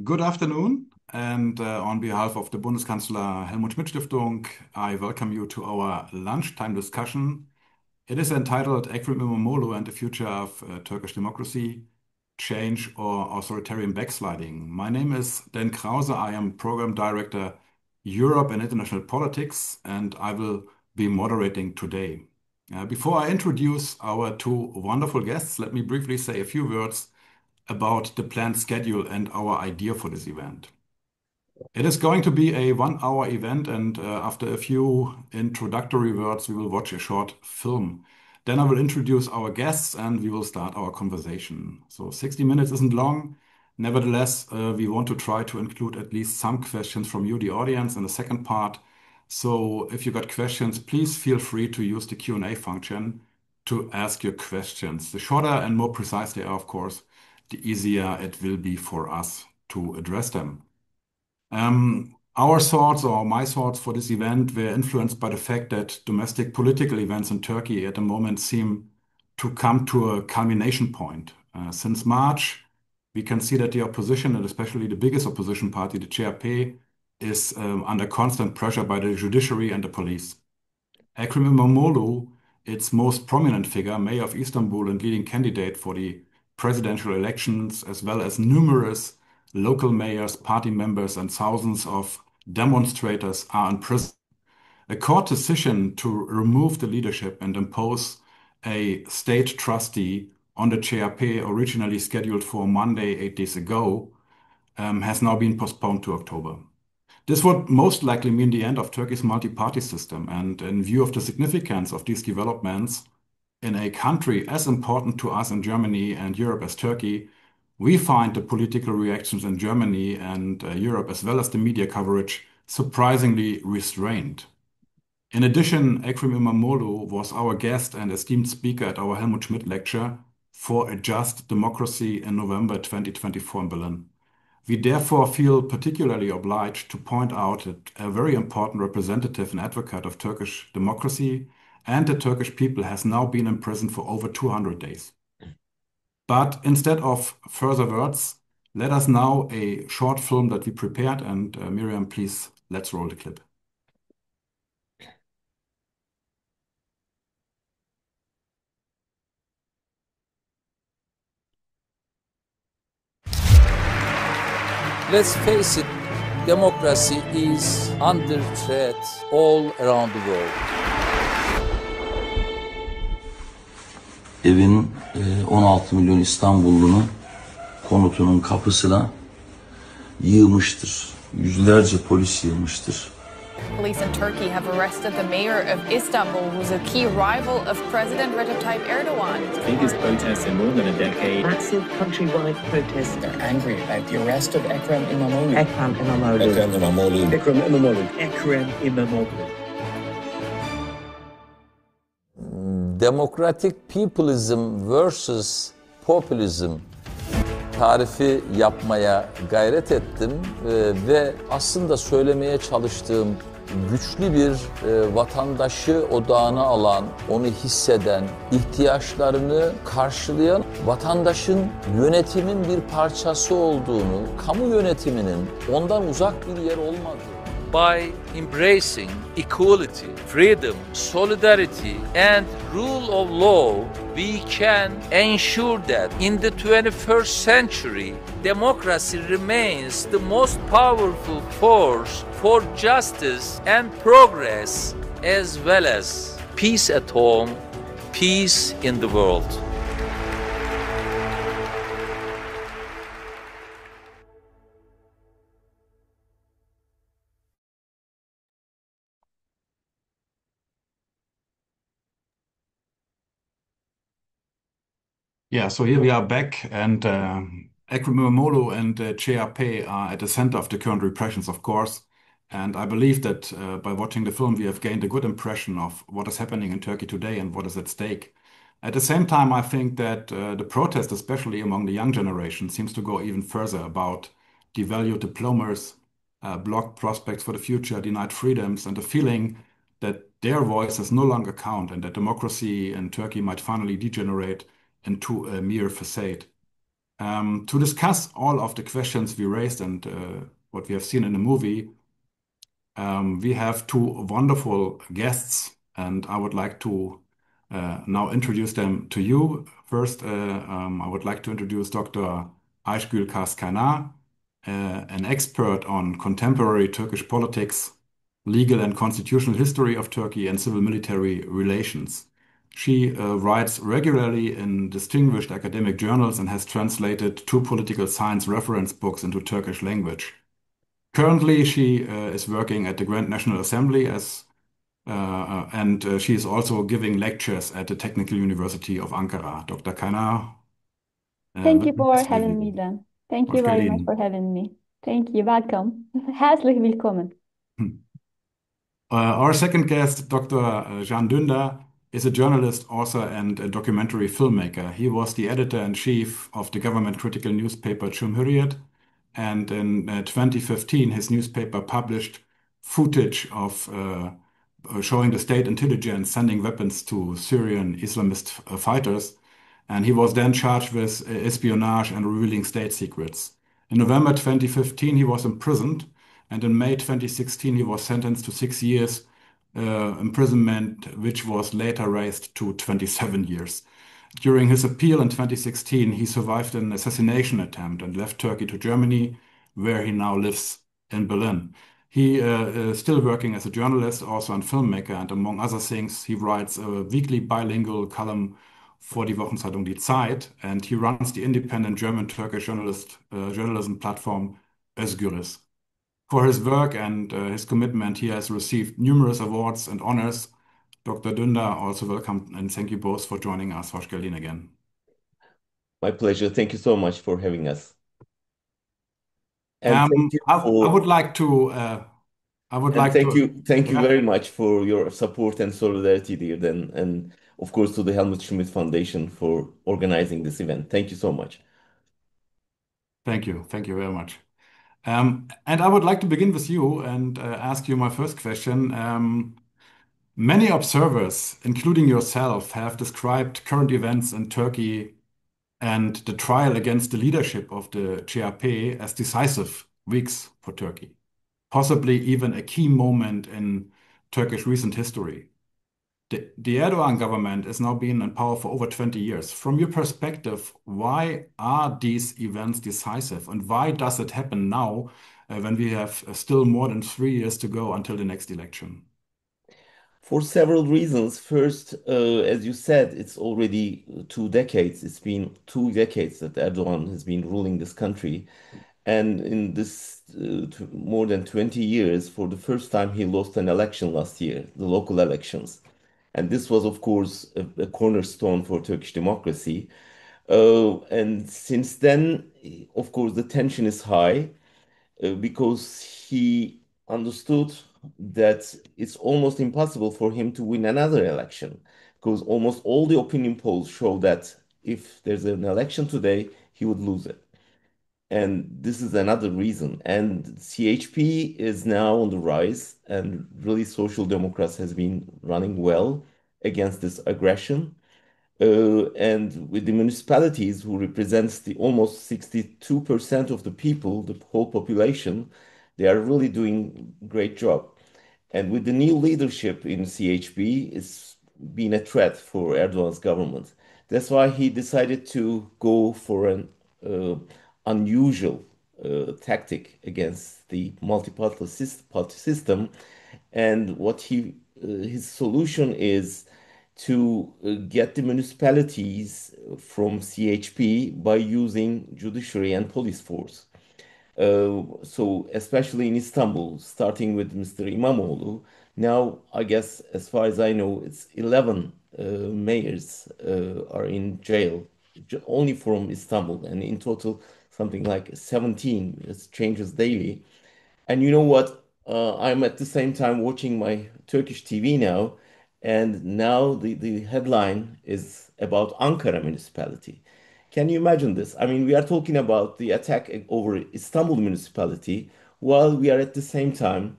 Good afternoon, and on behalf of the Bundeskanzler Helmut Schmidt Stiftung, I welcome you to our lunchtime discussion. It is entitled Ekrem İmamoğlu and the Future of Turkish Democracy, Change or Authoritarian Backsliding. My name is Dan Krause. I am Program Director, Europe and International Politics, and I will be moderating today. Before I introduce our two wonderful guests, let me briefly say a few words about the planned schedule and our idea for this event. It is going to be a 1 hour event, and after a few introductory words, we will watch a short film. Then I will introduce our guests and we will start our conversation. So 60 minutes isn't long. Nevertheless, we want to try to include at least some questions from you, the audience, in the second part. So if you got questions, please feel free to use the Q&A function to ask your questions. The shorter and more precise they are, of course, the easier it will be for us to address them. Our thoughts or my thoughts for this event were influenced by the fact that domestic political events in Turkey at the moment seem to come to a culmination point. Since March, we can see that the opposition, and especially the biggest opposition party, the CHP, is under constant pressure by the judiciary and the police. Ekrem İmamoğlu, its most prominent figure, mayor of Istanbul and leading candidate for the presidential elections, as well as numerous local mayors, party members, and thousands of demonstrators are in prison. A court decision to remove the leadership and impose a state trustee on the CHP, originally scheduled for Monday 8 days ago, has now been postponed to October. This would most likely mean the end of Turkey's multi-party system, and in view of the significance of these developments in a country as important to us in Germany and Europe as Turkey, we find the political reactions in Germany and Europe, as well as the media coverage, surprisingly restrained. In addition, Ekrem İmamoğlu was our guest and esteemed speaker at our Helmut Schmidt lecture for a Just Democracy in November 2024 in Berlin. We therefore feel particularly obliged to point out that a very important representative and advocate of Turkish democracy and the Turkish people has now been in prison for over 200 days. But instead of further words, let us now a short film that we prepared. And Miriam, please, let's roll the clip. Let's face it, democracy is under threat all around the world. Evin 16 milyon İstanbullunun konutunun kapısına yığmıştır. Yüzlerce polis yığmıştır. Police in Turkey have arrested the mayor of Istanbul, who's a key rival of President Recep Tayyip Erdogan. Biggest protests in more than a decade. Massive countrywide protests. They're angry about the arrest of Ekrem İmamoğlu. Ekrem İmamoğlu. Ekrem İmamoğlu. Ekrem İmamoğlu. Ekrem İmamoğlu. Democratic populism versus populism tarifi yapmaya gayret ettim ve aslında söylemeye çalıştığım güçlü bir vatandaşı odağına alan, onu hisseden, ihtiyaçlarını karşılayan vatandaşın yönetimin bir parçası olduğunu, kamu yönetiminin ondan uzak bir yer olmadığını. By embracing equality, freedom, solidarity and rule of law, we can ensure that in the 21st century, democracy remains the most powerful force for justice and progress, as well as peace at home, peace in the world. Yeah, so here we are back, and Ekrem İmamoğlu and CHP are at the center of the current repressions, of course. And I believe that by watching the film, we have gained a good impression of what is happening in Turkey today and what is at stake. At the same time, I think that the protest, especially among the young generation, seems to go even further about devalued diplomas, blocked prospects for the future, denied freedoms, and the feeling that their voices no longer count and that democracy in Turkey might finally degenerate into a mere facade. To discuss all of the questions we raised and what we have seen in the movie, we have two wonderful guests, and I would like to now introduce them to you. First, I would like to introduce Dr. Aysgül Kaynar, an expert on contemporary Turkish politics, legal and constitutional history of Turkey, and civil-military relations. She writes regularly in distinguished academic journals and has translated two political science reference books into Turkish language. Currently, she is working at the Grand National Assembly and she is also giving lectures at the Technical University of Ankara. Dr. Kaynar, Thank you welcome for with having me you. then. Thank you Hoş very much geldin. for having me. Thank you. Welcome. Herzlich willkommen. Our second guest, Dr. Can Dündar, is a journalist, author, and a documentary filmmaker. He was the editor-in-chief of the government critical newspaper Cumhuriyet, and in 2015, his newspaper published footage of showing the state intelligence sending weapons to Syrian Islamist fighters, and he was then charged with espionage and revealing state secrets. In November 2015, he was imprisoned, and in May 2016, he was sentenced to 6 years imprisonment, which was later raised to 27 years. During his appeal in 2016, he survived an assassination attempt and left Turkey to Germany, where he now lives in Berlin. He is still working as a journalist, also a filmmaker, and among other things, he writes a weekly bilingual column for die Wochenzeitung Die Zeit, and he runs the independent German-Turkish journalism platform Özgürüz. For his work and his commitment, he has received numerous awards and honors. Dr. Dündar, also welcome and thank you both for joining us. Hoş geldin again. My pleasure. Thank you so much for having us. And thank you I would like to, thank you yeah, very much for your support and solidarity, dear, then, and of course to the Helmut Schmidt Foundation for organizing this event. Thank you so much. thank you. Thank you very much. And I would like to begin with you and ask you my first question. Many observers, including yourself, have described current events in Turkey and the trial against the leadership of the CHP as decisive weeks for Turkey, possibly even a key moment in Turkish recent history. The Erdogan government has now been in power for over 20 years. From your perspective, why are these events decisive and why does it happen now when we have still more than 3 years to go until the next election? For several reasons. First, as you said, it's already 2 decades. It's been 2 decades that Erdogan has been ruling this country. And in this more than 20 years, for the first time, he lost an election last year, the local elections. And this was, of course, a cornerstone for Turkish democracy. And since then, of course, the tension is high because he understood that it's almost impossible for him to win another election because almost all the opinion polls show that if there's an election today, he would lose it. And this is another reason. And CHP is now on the rise, and really Social Democrats has been running well against this aggression. And with the municipalities, who represents the almost 62% of the people, the whole population, they are really doing great job. And with the new leadership in CHP, it's been a threat for Erdogan's government. That's why he decided to go for an unusual tactic against the multi-party system. And what his solution is to get the municipalities from CHP by using judiciary and police force. So especially in Istanbul, starting with Mr. İmamoğlu, now I guess as far as I know, it's 11 mayors are in jail only from Istanbul, and in total something like 17. It changes daily. And you know what? I'm at the same time watching my Turkish TV now, and now the headline is about Ankara municipality. Can you imagine this? I mean, we are talking about the attack over Istanbul municipality while we are at the same time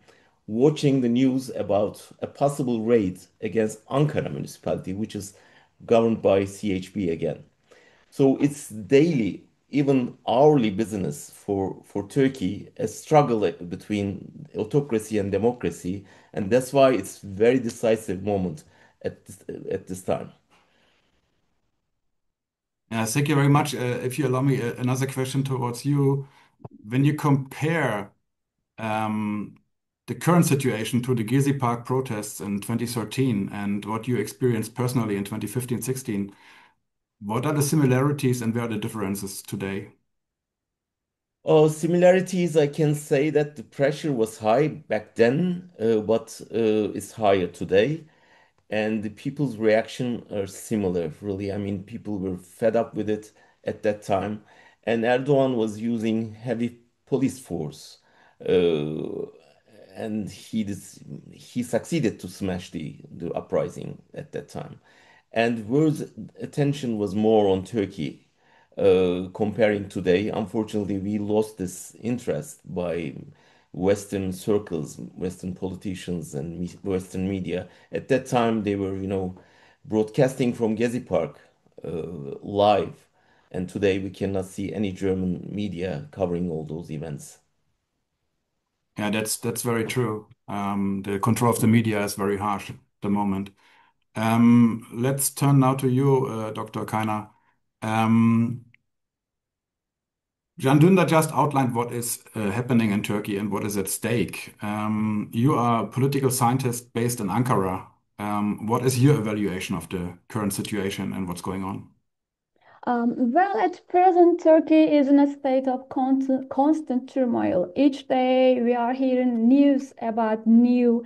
watching the news about a possible raid against Ankara municipality, which is governed by CHP again. So it's daily even hourly business for Turkey a struggle between autocracy and democracy, and that's why it's very decisive moment at this time. Thank you very much. If you allow me another question towards you, when you compare um, the current situation to the Gezi Park protests in 2013 and what you experienced personally in 2015-16, what are the similarities and where are the differences today? Oh, similarities, I can say that the pressure was high back then, but is higher today. And the people's reaction are similar, really. I mean, people were fed up with it at that time. And Erdogan was using heavy police force. Uh, and he succeeded to smash the uprising at that time. And world's attention was more on Turkey comparing today. Unfortunately, we lost this interest by Western circles, Western politicians, and Western media. At that time, they were, broadcasting from Gezi Park live. And today, we cannot see any German media covering all those events. Yeah, that's very true. The control of the media is very harsh at the moment. Let's turn now to you, Dr. Keiner. Um, Can Dündar just outlined what is happening in Turkey and what is at stake. You are a political scientist based in Ankara. What is your evaluation of the current situation and what's going on? Well, at present, Turkey is in a state of constant turmoil. Each day, we are hearing news about new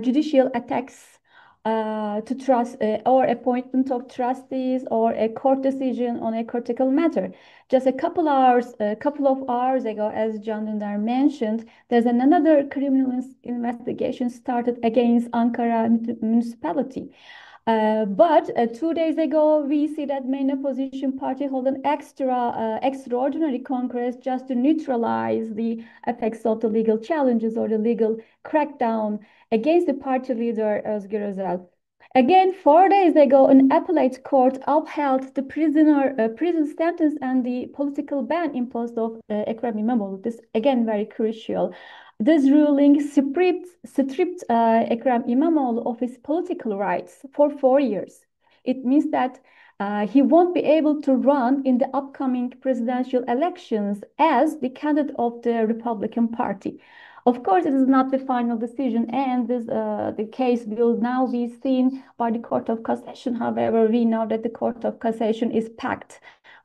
judicial attacks to trust or appointment of trustees or a court decision on a critical matter. Just a couple of hours ago, as Can Dündar mentioned, there's another criminal investigation started against Ankara municipality. But 2 days ago, we see that main opposition party hold an extraordinary congress just to neutralize the effects of the legal challenges or the legal crackdown against the party leader Özgür Özel. Again, 4 days ago, an appellate court upheld the prison sentence and the political ban imposed of Ekrem İmamoğlu. This again very crucial. This ruling stripped Ekrem İmamoğlu of his political rights for 4 years. It means that he won't be able to run in the upcoming presidential elections as the candidate of the Republican Party. Of course, it is not the final decision, and the case will now be seen by the Court of Cassation. However, we know that the Court of Cassation is packed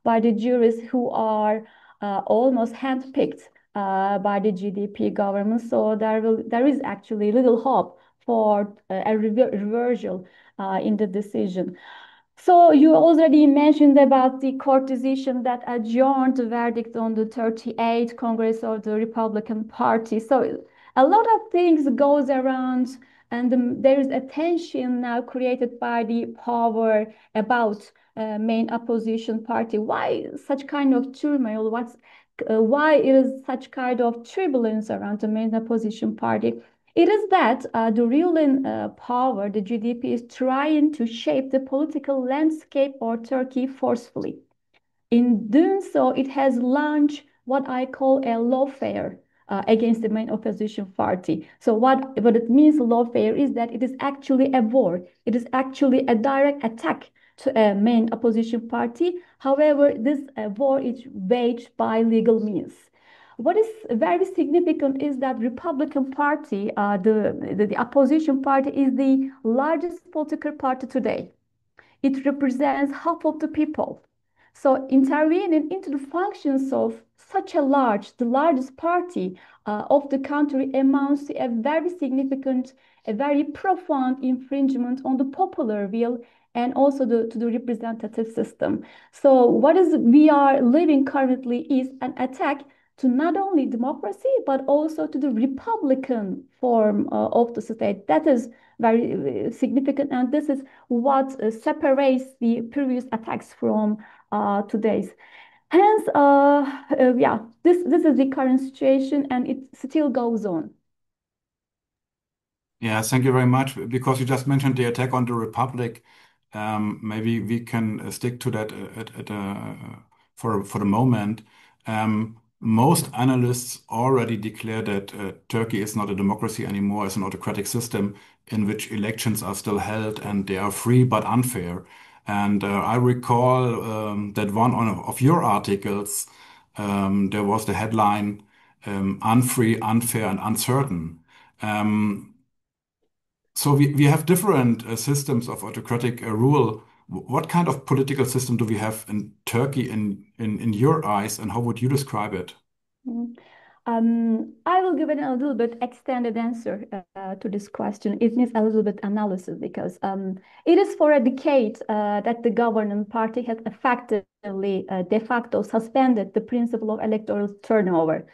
by the jurists who are almost handpicked by the GDP government. So there is actually little hope for a reversal in the decision. So you already mentioned about the court decision that adjourned the verdict on the 38th Congress of the Republican Party. So a lot of things goes around, and there is a tension now created by the power about main opposition party. Why such kind of turmoil? Why it is such kind of turbulence around the main opposition party? It is that the ruling power, the GDP, is trying to shape the political landscape of Turkey forcefully. In doing so, it has launched what I call a lawfare against the main opposition party. So what it means, lawfare, is that it is actually a war. It is actually a direct attack to a main opposition party. However, this war is waged by legal means. What is very significant is that Republican Party, the opposition party, is the largest political party today. It represents half of the people. So intervening into the functions of such the largest party of the country amounts to a very significant, a very profound infringement on the popular will and also to the representative system. So what is we are living currently is an attack to not only democracy but also to the republican form of the state. That is very significant, and this is what separates the previous attacks from today's. Hence, yeah, this is the current situation, and it still goes on. Yeah, thank you very much. Because you just mentioned the attack on the Republic, maybe we can stick to that at a for the moment. Most analysts already declare that Turkey is not a democracy anymore, it's an autocratic system in which elections are still held and they are free but unfair. And I recall that one of your articles, there was the headline, unfree, unfair, and uncertain. Um, so we have different systems of autocratic rule. What kind of political system do we have in Turkey in your eyes, and how would you describe it? Mm. I will give it a little bit extended answer to this question. It needs a little bit analysis because it is for a decade that the governing party has effectively de facto suspended the principle of electoral turnover.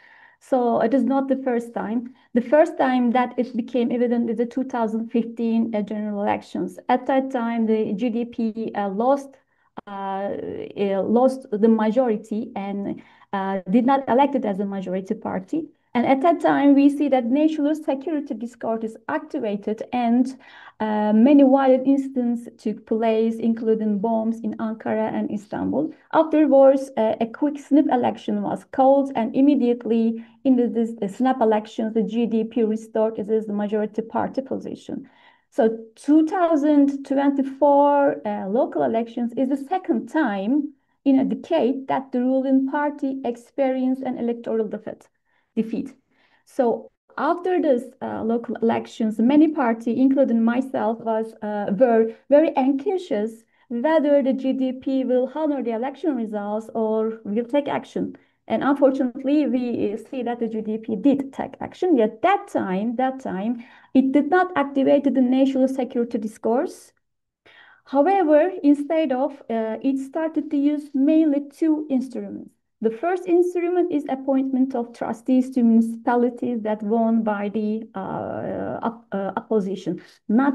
So it is not the first time. The first time that it became evident is the 2015 general elections. At that time, the GDP lost the majority and did not elect it as a majority party. And at that time, we see that national security discourse is activated and many violent incidents took place, including bombs in Ankara and Istanbul. Afterwards, a quick snap election was called, and immediately in the snap elections, the GDP restored its majority party position. So 2024 local elections is the second time in a decade that the ruling party experienced an electoral defeat. So after this local elections, many parties, including myself, were very anxious whether the GDP will honor the election results or will take action. And unfortunately, we see that the GDP did take action. Yet that time, it did not activate the national security discourse. However, instead of, it started to use mainly two instruments. The first instrument is appointment of trustees to municipalities that won by the opposition, not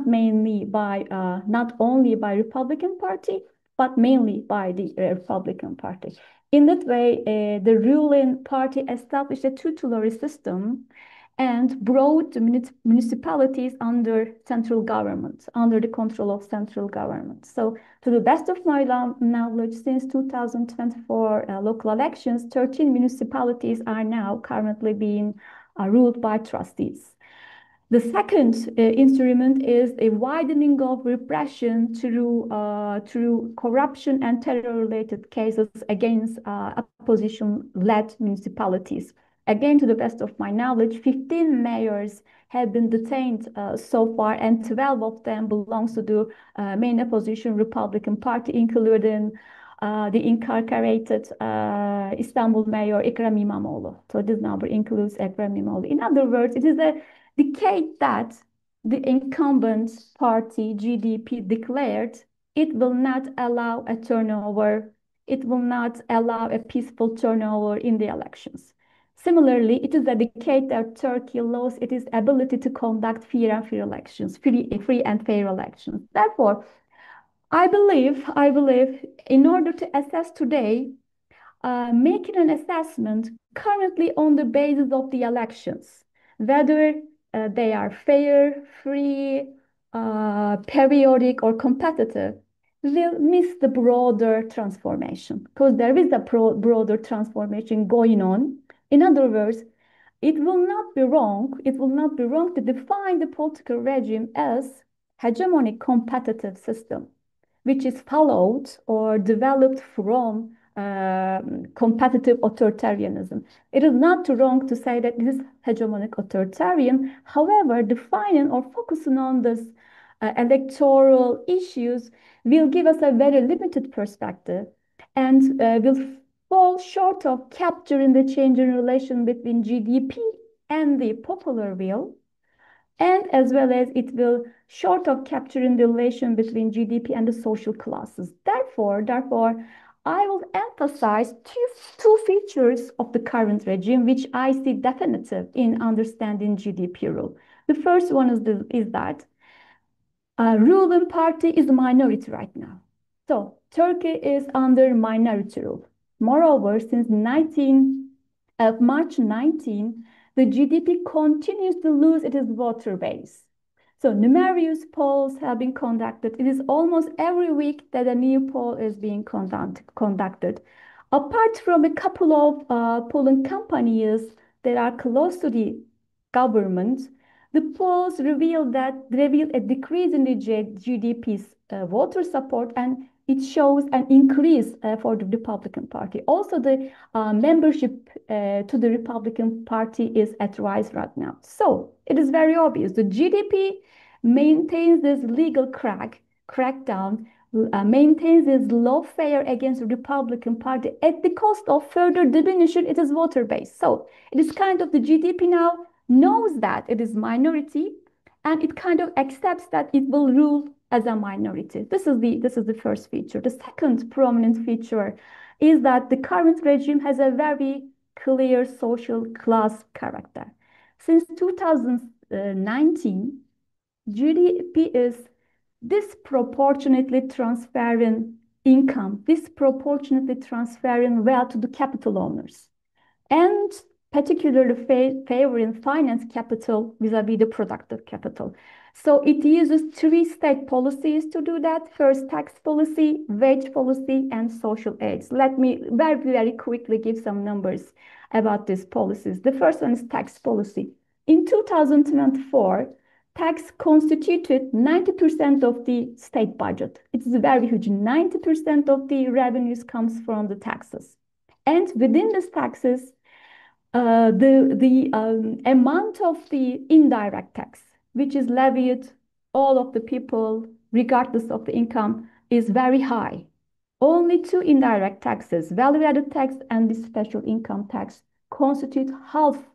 only by Republican Party, but mainly by the Republican Party. In that way, the ruling party established a tutelary system and brought the municipalities under central government, under the control of central government. So to the best of my knowledge, since 2024 local elections, 13 municipalities are now currently being ruled by trustees. The second instrument is a widening of repression through corruption and terror-related cases against opposition-led municipalities. Again, to the best of my knowledge, 15 mayors have been detained so far, and 12 of them belongs to the main opposition Republican Party, including the incarcerated Istanbul mayor Ekrem İmamoğlu. So this number includes Ekrem İmamoğlu. In other words, it is a decade that the incumbent party GDP declared it will not allow a turnover, it will not allow a peaceful turnover in the elections. Similarly, it is a decade that Turkey lost its ability to conduct free and fair elections, free and fair elections. Therefore, I believe, in order to assess today, making an assessment currently on the basis of the elections, whether they are fair, free, periodic, or competitive, will miss the broader transformation because there is a broader transformation going on. In other words, it will not be wrong to define the political regime as hegemonic competitive system, which is followed or developed from competitive authoritarianism. It is not wrong to say that this is hegemonic authoritarian. However, defining or focusing on this electoral issues will give us a very limited perspective and will fall short of capturing the change in relation between GDP and the popular will, and as well as it will short of capturing the relation between GDP and the social classes. Therefore, I will emphasize two features of the current regime, which I see definitive in understanding GDP rule. The first one is that ruling party is a minority right now. So Turkey is under minority rule. Moreover, since March 19, the GDP continues to lose its voter base. So numerous polls have been conducted. It is almost every week that a new poll is being conducted. Apart from a couple of polling companies that are close to the government, the polls reveal a decrease in the GDP's voter support, and it shows an increase for the Republican Party. Also, the membership to the Republican Party is at rise right now. So it is very obvious. The GDP maintains this legal crackdown, maintains its lawfare against the Republican Party at the cost of further diminishing its voter base. So it is kind of the GDP now knows that it is minority, and it kind of accepts that it will rule as a minority. This is the first feature. The second prominent feature is that the current regime has a very clear social class character. Since 2019, GDP is disproportionately transferring income, disproportionately transferring wealth to the capital owners, and particularly favoring finance capital vis-a-vis the productive capital. So it uses three state policies to do that. First, tax policy, wage policy, and social aids. Let me very, very quickly give some numbers about these policies. The first one is tax policy. In 2024, tax constituted 90% of the state budget. It is very huge. 90% of the revenues comes from the taxes. And within these taxes, the amount of the indirect tax, which is levied all of the people, regardless of the income, is very high. Only two indirect taxes, value-added tax and the special income tax, constitute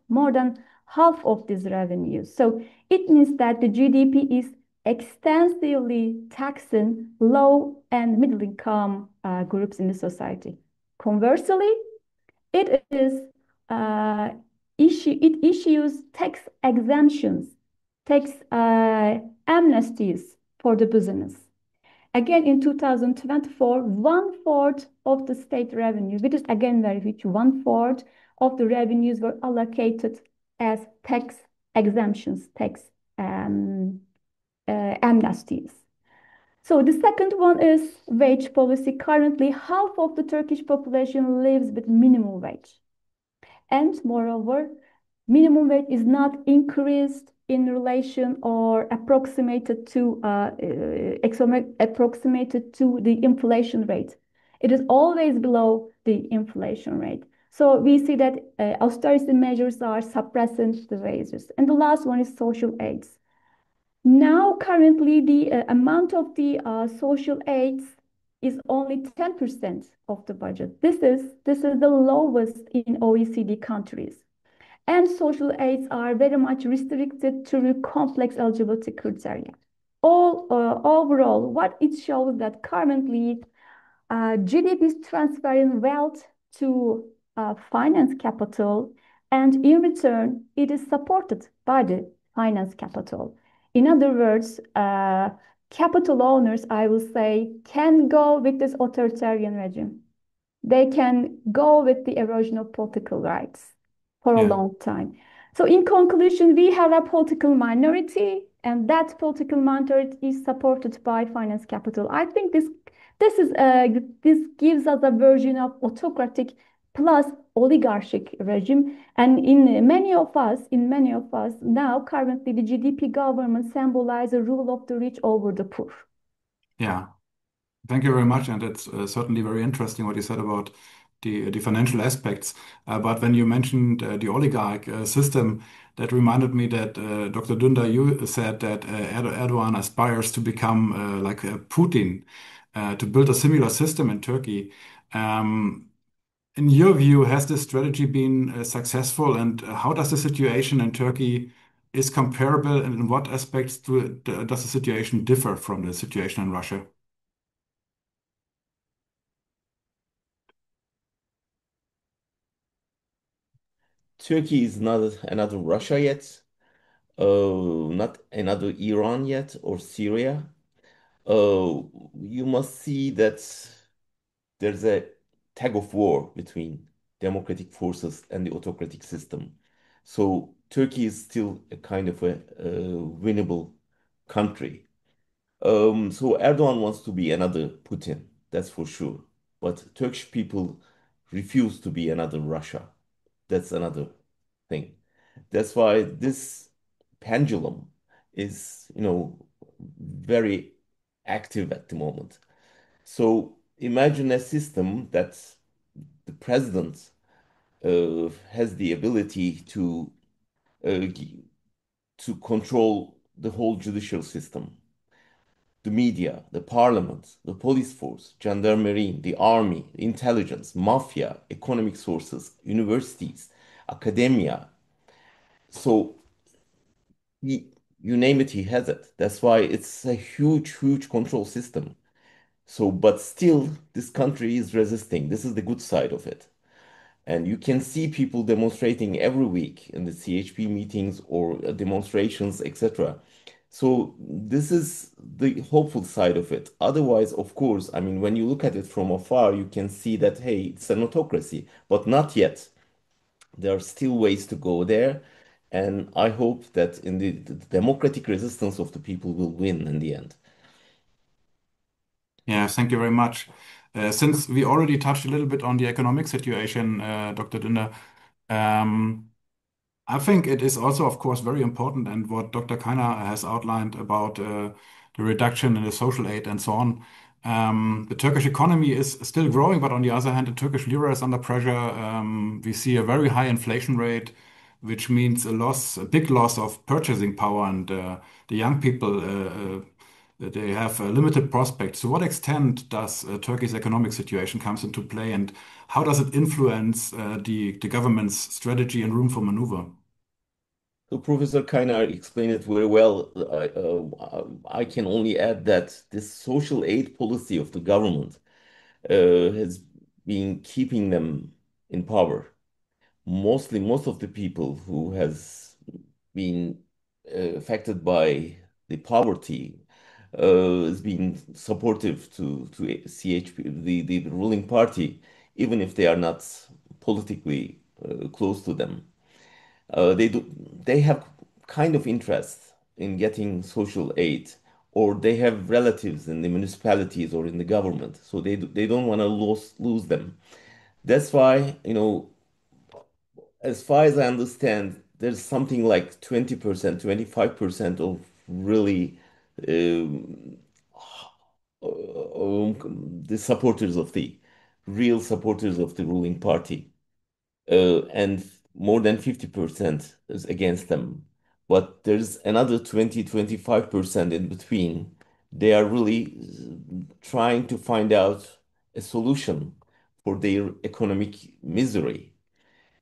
more than half of these revenues. So it means that the GDP is extensively taxing low and middle income groups in the society. Conversely, it issues tax exemptions, tax amnesties for the business. Again, in 2024, 1/4 of the state revenue, which is again very huge, 1/4 of the revenues were allocated as tax exemptions, tax amnesties. So the second one is wage policy. Currently, half of the Turkish population lives with minimum wage. And moreover, minimum wage is not increased in relation or approximated to the inflation rate. It is always below the inflation rate. So we see that austerity measures are suppressing the wages. And the last one is social aids. Now, currently, the amount of the social aids is only 10% of the budget. This is the lowest in OECD countries. And social aids are very much restricted to complex eligibility criteria. Overall, what it shows that currently GDP is transferring wealth to finance capital, and in return, it is supported by the finance capital. In other words, capital owners, I will say, can go with this authoritarian regime. They can go with the erosion of political rights for a long time. So in conclusion, we have a political minority, and that political minority is supported by finance capital. I think this gives us a version of autocratic plus oligarchic regime. And in many of us now, currently, the GDP government symbolizes a rule of the rich over the poor. Yeah. Thank you very much, and it's certainly very interesting what you said about the financial aspects. But when you mentioned the oligarch system, that reminded me that Dr. Dündar, you said that Erdogan aspires to become like Putin, to build a similar system in Turkey. In your view, has this strategy been successful, and how does the situation in Turkey is comparable, and in what aspects does the situation differ from the situation in Russia? Turkey is not another Russia yet, not another Iran yet or Syria. You must see that there's a tug of war between democratic forces and the autocratic system. So Turkey is still a kind of a winnable country. So Erdogan wants to be another Putin, that's for sure. But Turkish people refuse to be another Russia. That's another thing. That's why this pendulum is, very active at the moment. So imagine a system that the president has the ability uh, to control the whole judicial system, the media, the parliament, the police force, gendarmerie, the army, intelligence, mafia, economic sources, universities, academia. So he, you name it, he has it. That's why it's a huge, huge control system. So, but still, this country is resisting. This is the good side of it. And you can see people demonstrating every week in the CHP meetings or demonstrations, etc. So this is the hopeful side of it. Otherwise, of course, I mean, when you look at it from afar, you can see that, hey, it's an autocracy, but not yet. There are still ways to go there. And I hope that in the democratic resistance of the people will win in the end. Yeah, thank you very much. Since we already touched a little bit on the economic situation, Dr. Dündar, um, I think it is also, of course, very important, and what Dr. Kainer has outlined about the reduction in the social aid and so on. The Turkish economy is still growing, but on the other hand, the Turkish lira is under pressure. We see a very high inflation rate, which means a big loss of purchasing power, and the young people they have a limited prospects. To what extent does Turkey's economic situation comes into play, and how does it influence the government's strategy and room for maneuver? So Professor Kainar explained it very well. I can only add that this social aid policy of the government has been keeping them in power. Mostly, most of the people who has been affected by the poverty has been supportive to CHP, the ruling party, even if they are not politically close to them. They have kind of interest in getting social aid, or they have relatives in the municipalities or in the government, so they don't want to lose them. That's why, as far as I understand, there's something like 20%, 25% of really um, the supporters of the real supporters of the ruling party, and more than 50% is against them. But there's another 20, 25% in between. They are really trying to find out a solution for their economic misery.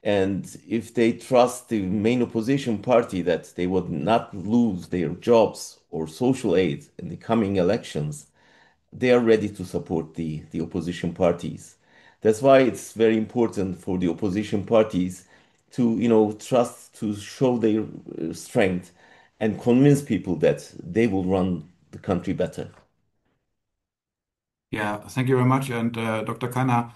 And if they trust the main opposition party that they would not lose their jobs or social aid in the coming elections, they are ready to support the opposition parties. That's why it's very important for the opposition parties to, trust, to show their strength and convince people that they will run the country better. Yeah, thank you very much. And Dr. Kana,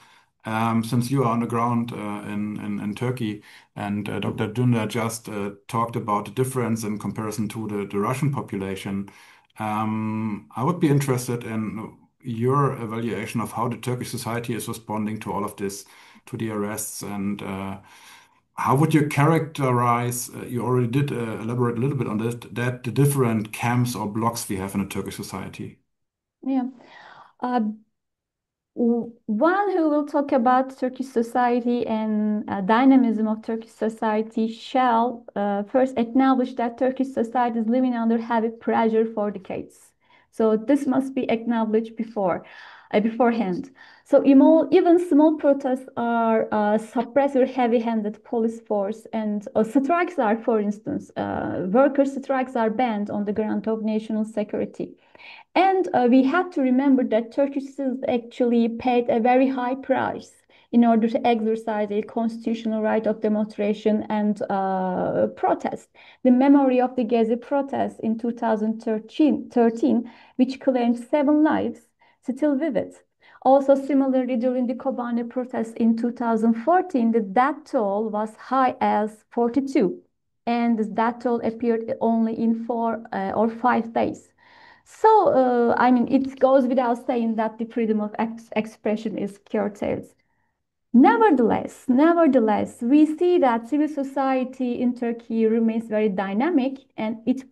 since you are on the ground in Turkey, and Dr. Dündar just talked about the difference in comparison to the Russian population, I would be interested in your evaluation of how the Turkish society is responding to all of this, to the arrests, and how would you characterize, you already did elaborate a little bit on this, that the different camps or blocks we have in the Turkish society? Yeah. Uh, One who will talk about Turkish society and dynamism of Turkish society shall first acknowledge that Turkish society is living under heavy pressure for decades. So this must be acknowledged beforehand. So even small protests are suppressed with heavy-handed police force, and strikes are, for instance, workers' strikes are banned on the ground of national security. And we have to remember that Turkish citizens actually paid a very high price in order to exercise a constitutional right of demonstration and protest. The memory of the Gezi protest in 2013, which claimed 7 lives, still vivid. Also, similarly, during the Kobane protest in 2014, the death toll was high as 42, and the death toll appeared only in 4 or 5 days. So, I mean, it goes without saying that the freedom of expression is curtailed. Nevertheless, we see that civil society in Turkey remains very dynamic, and it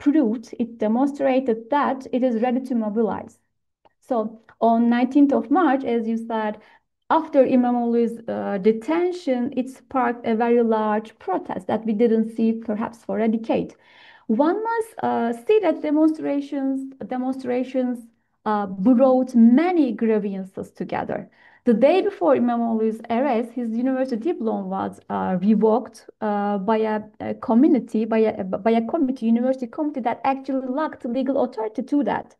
demonstrated that it is ready to mobilize. So on 19th of March, as you said, after İmamoğlu's detention, it sparked a very large protest that we didn't see perhaps for a decade. One must see that demonstrations brought many grievances together. The day before İmamoğlu's arrest, his university diploma was revoked by a committee, university committee that actually lacked legal authority to that.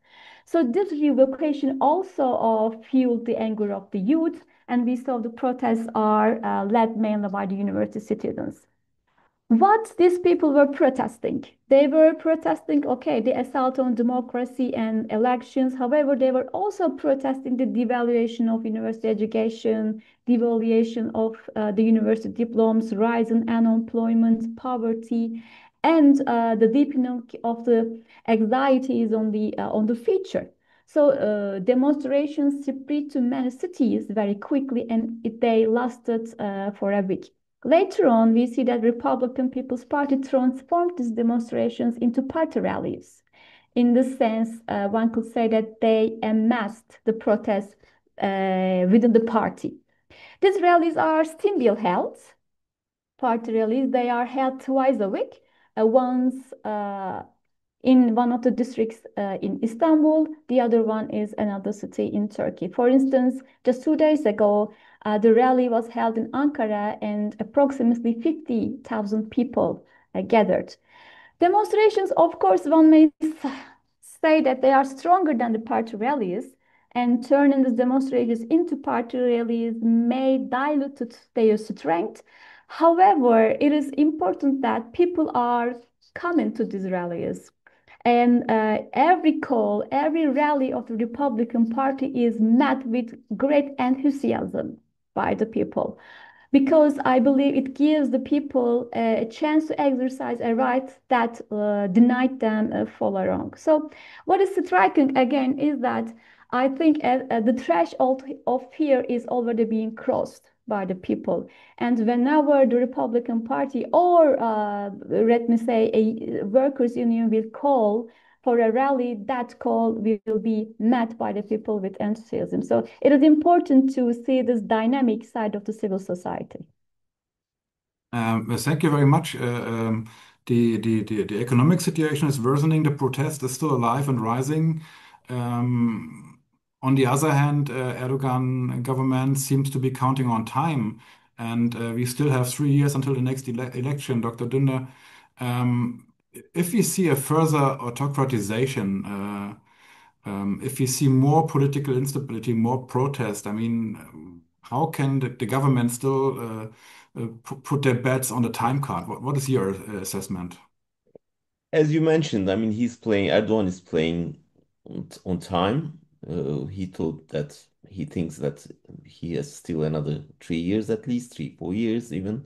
So this revocation also fueled the anger of the youth, and we saw the protests are led mainly by the university citizens. What these people were protesting? They were protesting, okay, the assault on democracy and elections. However, they were also protesting the devaluation of university education, devaluation of the university diplomas, rise in unemployment, poverty, and the deepening of the anxieties on the future. So demonstrations spread to many cities very quickly, and they lasted for a week. Later on, we see that Republican People's Party transformed these demonstrations into party rallies. In this sense, one could say that they amassed the protests within the party. These rallies are still held. Party rallies, they are held twice a week. Once in one of the districts in Istanbul, the other one is another city in Turkey. For instance, just 2 days ago, the rally was held in Ankara and approximately 50,000 people gathered. Demonstrations, of course, one may say that they are stronger than the party rallies, and turning the demonstrations into party rallies may dilute their strength. However, it is important that people are coming to these rallies. And every call, every rally of the Republican Party is met with great enthusiasm by the people, because I believe it gives the people a chance to exercise a right that denied them for long. So, what is striking again is that I think the threshold of fear is already being crossed by the people. And whenever the Republican Party or, let me say, a workers' union will call for a rally, that call will be met by the people with enthusiasm. So it is important to see this dynamic side of the civil society. Thank you very much. The economic situation is worsening. The protest is still alive and rising. On the other hand, Erdogan government seems to be counting on time, and we still have 3 years until the next election. Dr. Dündar, if we see a further autocratization, if we see more political instability, more protest, I mean, how can the government still put their bets on the time card? What is your assessment? As you mentioned, I mean, Erdogan is playing on time. He thought that he thinks that he has still another 3 years, at least 3, 4 years even.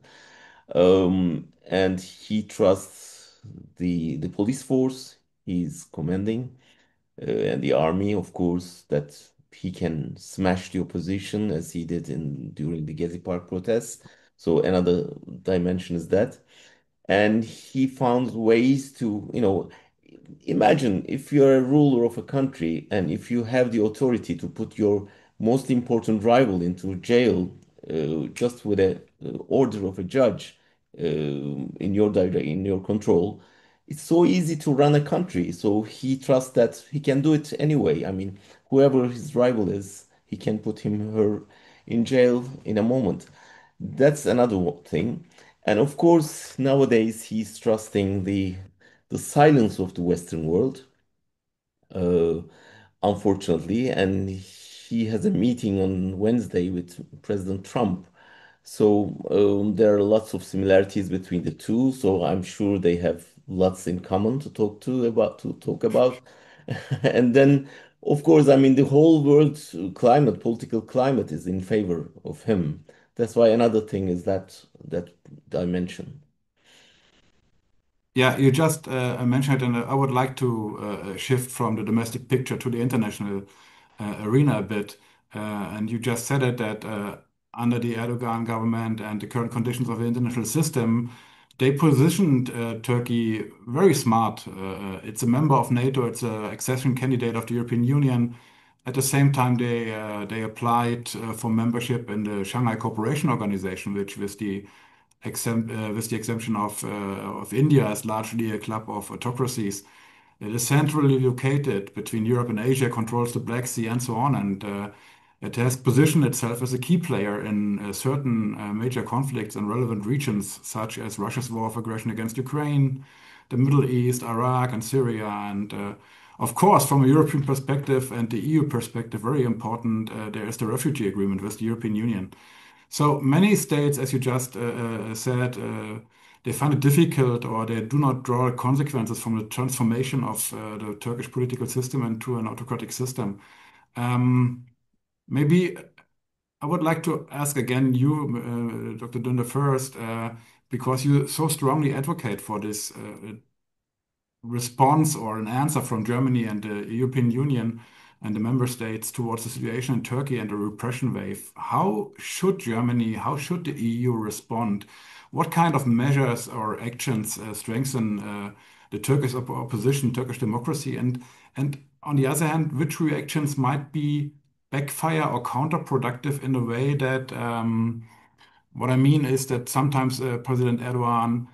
And he trusts the police force he's commanding, and the army, of course, that he can smash the opposition as he did during the Gezi Park protests. So another dimension is that. And he found ways to, imagine if you're a ruler of a country and if you have the authority to put your most important rival into jail just with a order of a judge in your control, it's so easy to run a country. So he trusts that he can do it anyway. I mean, whoever his rival is, he can put him her in jail in a moment. That's another thing. And of course, nowadays he's trusting the silence of the Western world, uh, unfortunately. And he has a meeting on Wednesday with President Trump. So there are lots of similarities between the two. So I'm sure they have lots in common to talk about. And then, of course, I mean the whole world climate, political climate, is in favor of him. That's why another thing is that dimension. Yeah, you just mentioned it, and I would like to shift from the domestic picture to the international arena a bit. And you just said it that under the Erdogan government and the current conditions of the international system, they positioned Turkey very smart. It's a member of NATO. It's an accession candidate of the European Union. At the same time, they applied for membership in the Shanghai Cooperation Organization, which with the exemption of India, is largely a club of autocracies. It is centrally located between Europe and Asia, controls the Black Sea, and so on. And it has positioned itself as a key player in certain major conflicts in relevant regions, such as Russia's war of aggression against Ukraine, the Middle East, Iraq, and Syria. And of course, from a European perspective and the EU perspective, very important, there is the refugee agreement with the European Union. So many states, as you just said, they find it difficult or they do not draw consequences from the transformation of the Turkish political system into an autocratic system. Um, Maybe I would like to ask again you, Dr. Dündar, first, because you so strongly advocate for this response or an answer from Germany and the European Union and the member states towards the situation in Turkey and the repression wave. How should Germany, how should the EU respond? What kind of measures or actions strengthen the Turkish opposition, Turkish democracy, and on the other hand, which reactions might be backfire or counterproductive in a way that what I mean is that sometimes President Erdogan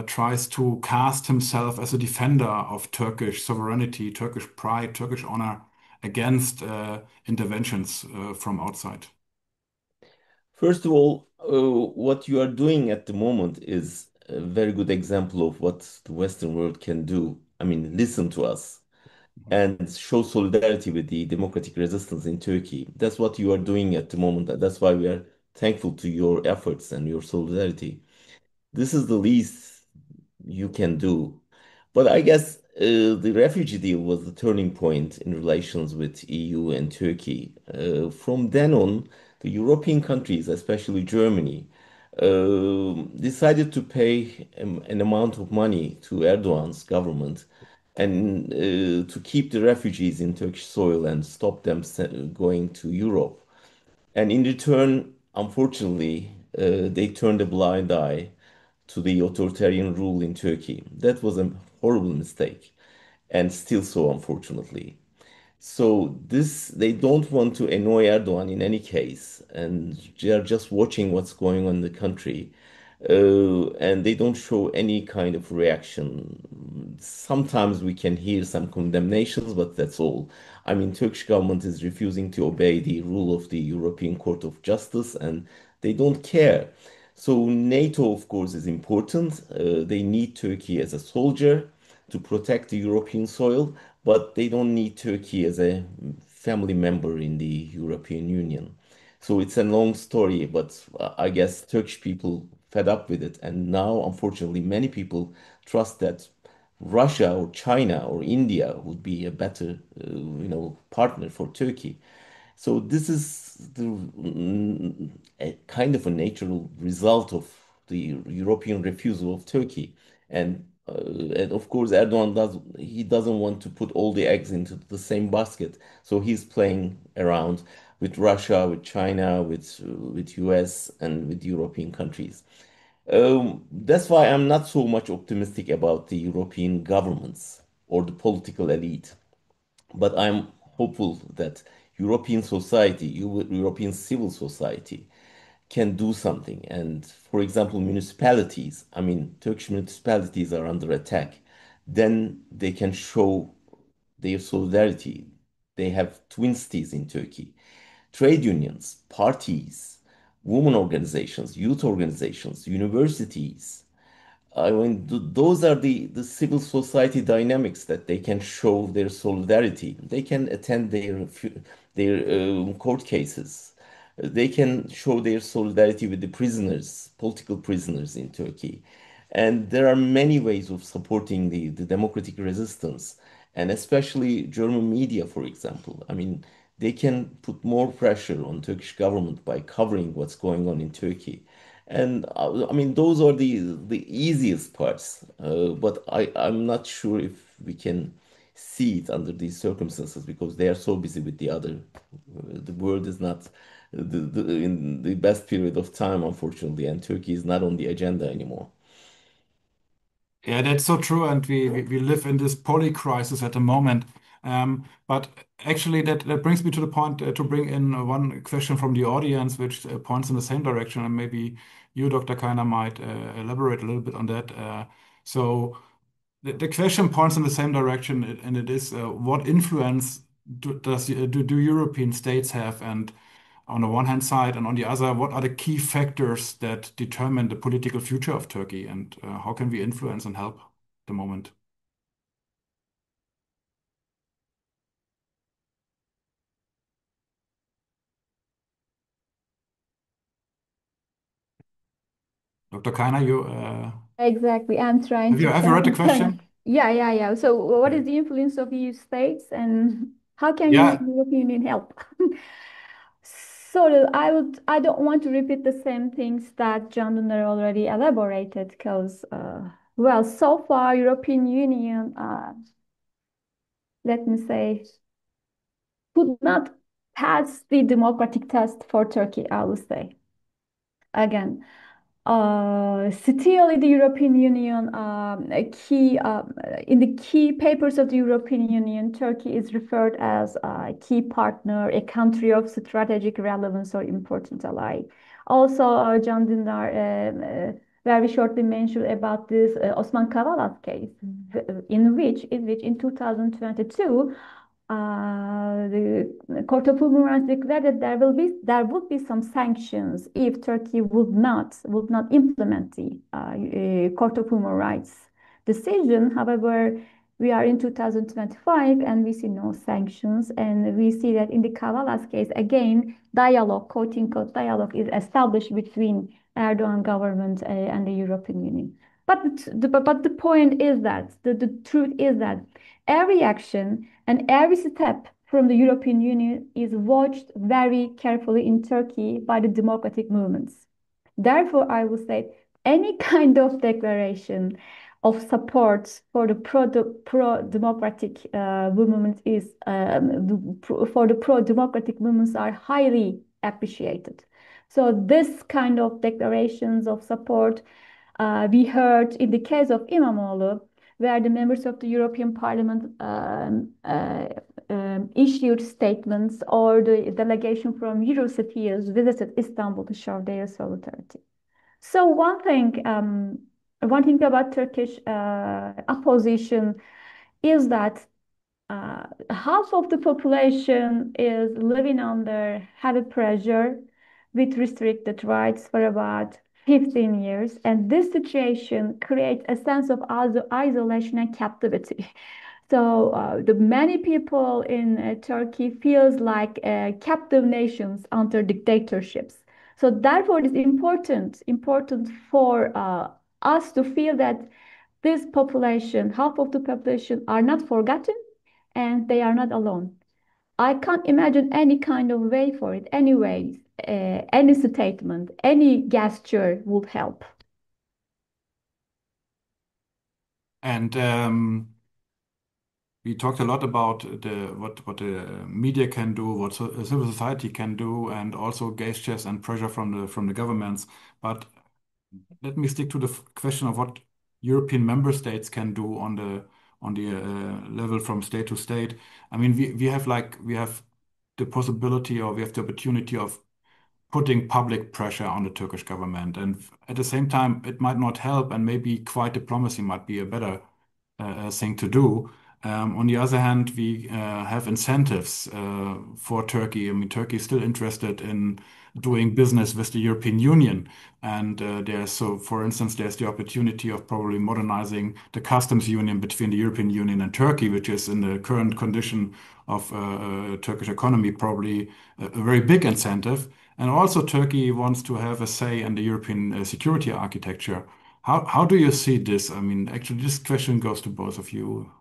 tries to cast himself as a defender of Turkish sovereignty, Turkish pride, Turkish honor against interventions from outside. First of all, what you are doing at the moment is a very good example of what the Western world can do. I mean, listen to us and show solidarity with the democratic resistance in Turkey. That's what you are doing at the moment. That's why we are thankful to your efforts and your solidarity. This is the least you can do. But I guess the refugee deal was the turning point in relations with EU and Turkey. From then on, the European countries, especially Germany, decided to pay an amount of money to Erdogan's government and to keep the refugees in Turkish soil and stop them going to Europe. And in return, unfortunately, they turned a blind eye to the authoritarian rule in Turkey. That was a horrible mistake, and still so, unfortunately. So this they don't want to annoy Erdogan in any case, and they are just watching what's going on in the country, and they don't show any kind of reaction. Sometimes we can hear some condemnations, but that's all. I mean, Turkish government is refusing to obey the rule of the European Court of Justice, and they don't care. So NATO, of course, is important. They need Turkey as a soldier to protect the European soil, but they don't need Turkey as a family member in the European Union. So it's a long story, but I guess Turkish people fed up with it. And now, unfortunately, many people trust that Russia or China or India would be a better, partner for Turkey. So this is a kind of a natural result of the European refusal of Turkey. And and of course Erdogan doesn't want to put all the eggs into the same basket. So he's playing around with Russia, with China, with US and with European countries. That's why I'm not so much optimistic about the European governments or the political elite. But I'm hopeful that European society, European civil society, can do something. And for example, municipalities, I mean, Turkish municipalities are under attack. Then they can show their solidarity. They have twin cities in Turkey. Trade unions, parties, women organizations, youth organizations, universities, I mean, those are the civil society dynamics that they can show their solidarity. They can attend their court cases. They can show their solidarity with the prisoners, political prisoners in Turkey. And there are many ways of supporting the democratic resistance, and especially German media, for example. I mean, they can put more pressure on Turkish government by covering what's going on in Turkey. And I mean, those are the easiest parts, but I'm not sure if we can see it under these circumstances because they are so busy with the other. The world is not in the best period of time, unfortunately, and Turkey is not on the agenda anymore. Yeah, that's so true, and we live in this poly crisis at the moment. But actually, that brings me to the point to bring in one question from the audience, which points in the same direction, and maybe you, Dr. Keiner, might elaborate a little bit on that. So the question points in the same direction, and it is what influence do European states have, and on the one hand side, and on the other, what are the key factors that determine the political future of Turkey, and how can we influence and help the moment? Dr. Keiner, you Exactly. I'm trying to have you read the translate. question? Yeah. So, what Okay. is the influence of EU states and how can Yeah, European Union help? I don't want to repeat the same things that John Dündar already elaborated because, well, so far, European Union, let me say, could not pass the democratic test for Turkey, I will say. Again, still in the European Union, a key in the key papers of the European Union, Turkey is referred as a key partner, a country of strategic relevance or important ally. Also, Can Dündar very shortly mentioned about this Osman Kavala case, in which in 2022 the Court of Human Rights declared that there would be some sanctions if Turkey would not implement the Court of Human Rights decision. However, we are in 2025 and we see no sanctions, and we see that in the Kavala's case again, dialogue, quote unquote, dialogue is established between Erdogan government and the European Union. But the point is that the truth is that every action and every step from the European Union is watched very carefully in Turkey by the democratic movements. Therefore, I will say any kind of declaration of support for the pro-democratic movement is for the pro-democratic movements are highly appreciated. So this kind of declarations of support we heard in the case of İmamoğlu, where the members of the European Parliament issued statements, or the delegation from Eurocities visited Istanbul to show their solidarity. So one thing about Turkish opposition is that half of the population is living under heavy pressure with restricted rights for about 15 years, and this situation creates a sense of isolation and captivity. So the many people in Turkey feels like captive nations under dictatorships. So therefore, it is important for us to feel that this population, half of the population, are not forgotten and they are not alone. I can't imagine any kind of way for it. Anyways, any statement, any gesture would help. and we talked a lot about what the media can do, what civil society can do, and also gestures and pressure from the governments. But let me stick to the question of what European member states can do on the level from state to state. I mean, we have the possibility, or we have the opportunity of putting public pressure on the Turkish government, and at the same time, it might not help, and maybe quiet diplomacy might be a better thing to do. On the other hand, we have incentives for Turkey. I mean, Turkey is still interested in doing business with the European Union. And for instance, there's the opportunity of probably modernizing the customs union between the European Union and Turkey, which is in the current condition of Turkish economy, probably a very big incentive. And also, Turkey wants to have a say in the European security architecture. How do you see this? I mean, actually, this question goes to both of you.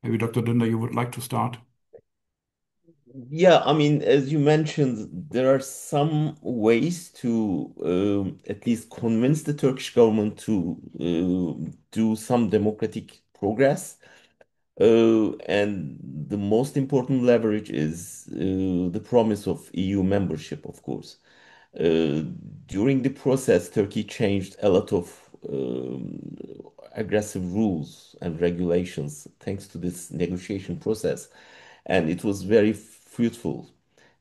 Maybe Dr. Dündar, you would like to start? Yeah, I mean, as you mentioned, there are some ways to at least convince the Turkish government to do some democratic progress. And the most important leverage is the promise of EU membership, of course. Uh, During the process, Turkey changed a lot of aggressive rules and regulations thanks to this negotiation process, and it was very fruitful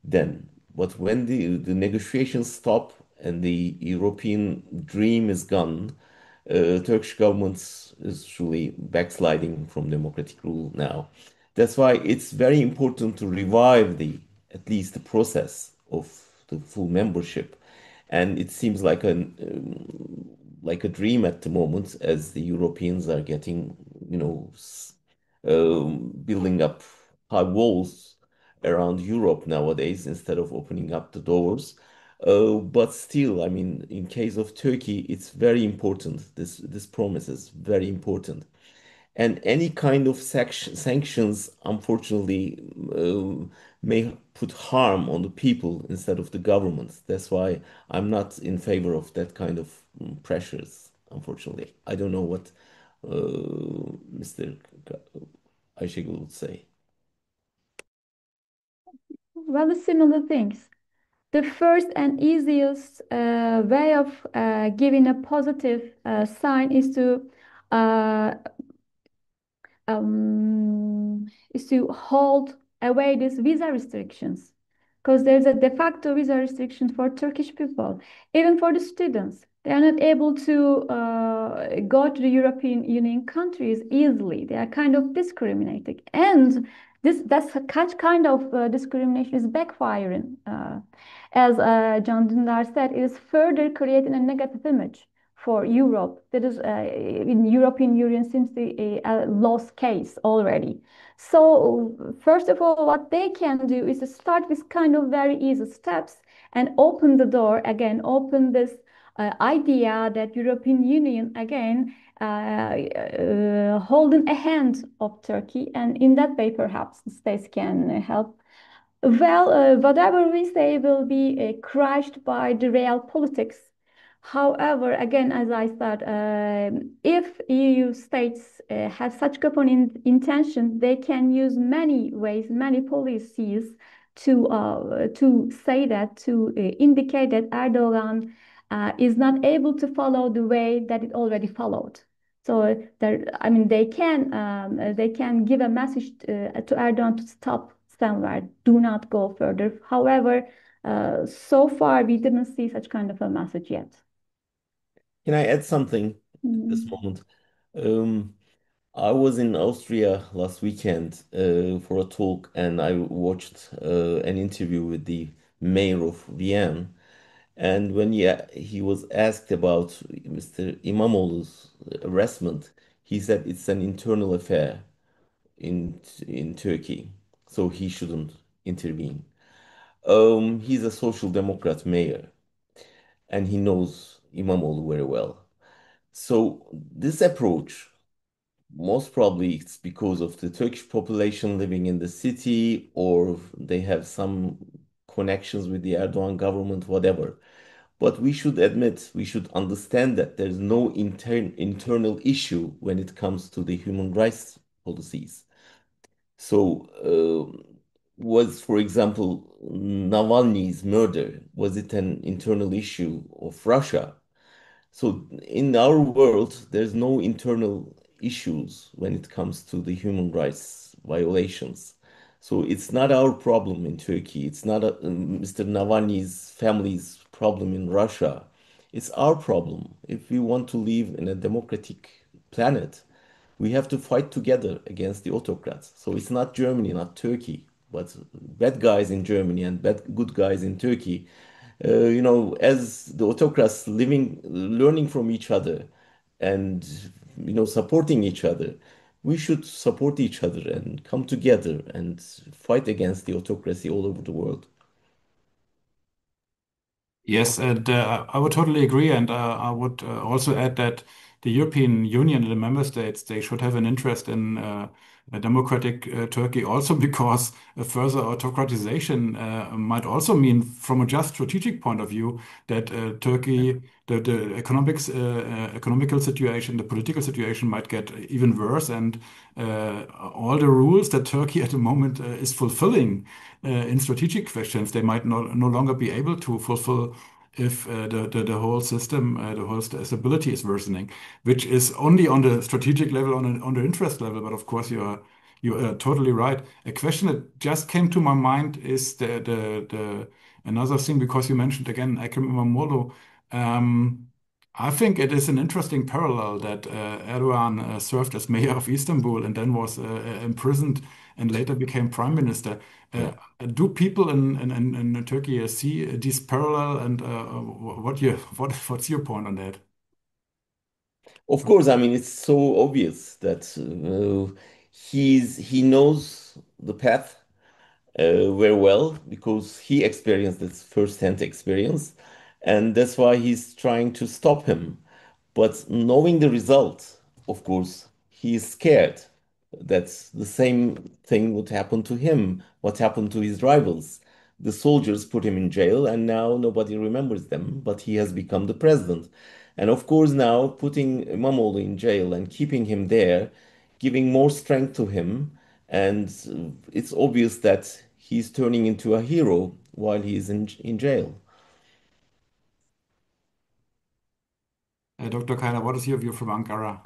then. But when the negotiations stop and the European dream is gone, Turkish government is truly backsliding from democratic rule now. That's why it's very important to revive the at least the process of the full membership. And it seems like a dream at the moment as the Europeans are getting, building up high walls around Europe nowadays instead of opening up the doors. But still, I mean, in case of Turkey, it's very important. This promise is very important. And any kind of sanctions, unfortunately, may put harm on the people instead of the governments. That's why I'm not in favor of that kind of pressures, unfortunately. I don't know what Mr. Ayşegül would say. Well, similar things. The first and easiest way of giving a positive sign uh, is to hold away these visa restrictions, because there's a de facto visa restriction for Turkish people, even for the students. They are not able to go to the European Union countries easily. They are kind of discriminated, and that's such kind of discrimination is backfiring. As John Dündar said, it is further creating a negative image for Europe. That is, in European Union seems to be a lost case already. So first of all, what they can do is to start with kind of very easy steps and open the door again, open this idea that European Union again holding a hand of Turkey, and in that way perhaps the states can help. Well, whatever we say will be crushed by the real politics. However, again, as I said, if EU states have such common intention, they can use many ways, many policies to say that, to indicate that Erdogan is not able to follow the way that it already followed. So there, I mean, they can give a message to Erdogan to stop somewhere, do not go further. However, so far we didn't see such kind of a message yet. Can I add something at this Mm. moment? Um, I was in Austria last weekend for a talk, and I watched an interview with the mayor of Vienna. And when he was asked about Mr. Imamoglu's arrestment, he said it's an internal affair in Turkey, so he shouldn't intervene. He's a social democrat mayor, and he knows Imamoglu very well. So this approach, most probably it's because of the Turkish population living in the city, or they have some connections with the Erdogan government, whatever. But we should admit, we should understand that there's no internal issue when it comes to the human rights policies. So, was, for example, Navalny's murder, was it an internal issue of Russia? So in our world, there's no internal issues when it comes to the human rights violations. So it's not our problem in Turkey. It's not Mr. Navalny's family's problem in Russia. It's our problem. If we want to live in a democratic planet, we have to fight together against the autocrats. So it's not Germany, not Turkey, but bad guys in Germany and good guys in Turkey, as the autocrats living, learning from each other and, supporting each other, we should support each other and come together and fight against the autocracy all over the world. Yes, and I would totally agree. And I would also add that the European Union and the member states, they should have an interest in a democratic Turkey also because a further autocratization might also mean, from a just strategic point of view, that Turkey, the economical situation, the political situation might get even worse, and all the rules that Turkey at the moment is fulfilling in strategic questions, they might no longer be able to fulfill if the whole system, the whole stability is worsening, which is only on the strategic level, on the interest level. But of course, you are totally right. A question that just came to my mind is the another thing, because you mentioned again Ekrem İmamoğlu. I think it is an interesting parallel that Erdogan served as mayor of Istanbul and then was imprisoned and later became prime minister. Yeah. Do people in Turkey see this parallel, and what's your point on that? Of course, I mean, it's so obvious that he knows the path very well because he experienced this first-hand experience, and that's why he's trying to stop him. But knowing the result, of course, he is scared that the same thing would happen to him, what happened to his rivals. The soldiers put him in jail, and now nobody remembers them, but he has become the president. And of course, now putting Imamoglu in jail and keeping him there, giving more strength to him, and it's obvious that he's turning into a hero while he's in jail. Dr. Kayra, what is your view from Ankara?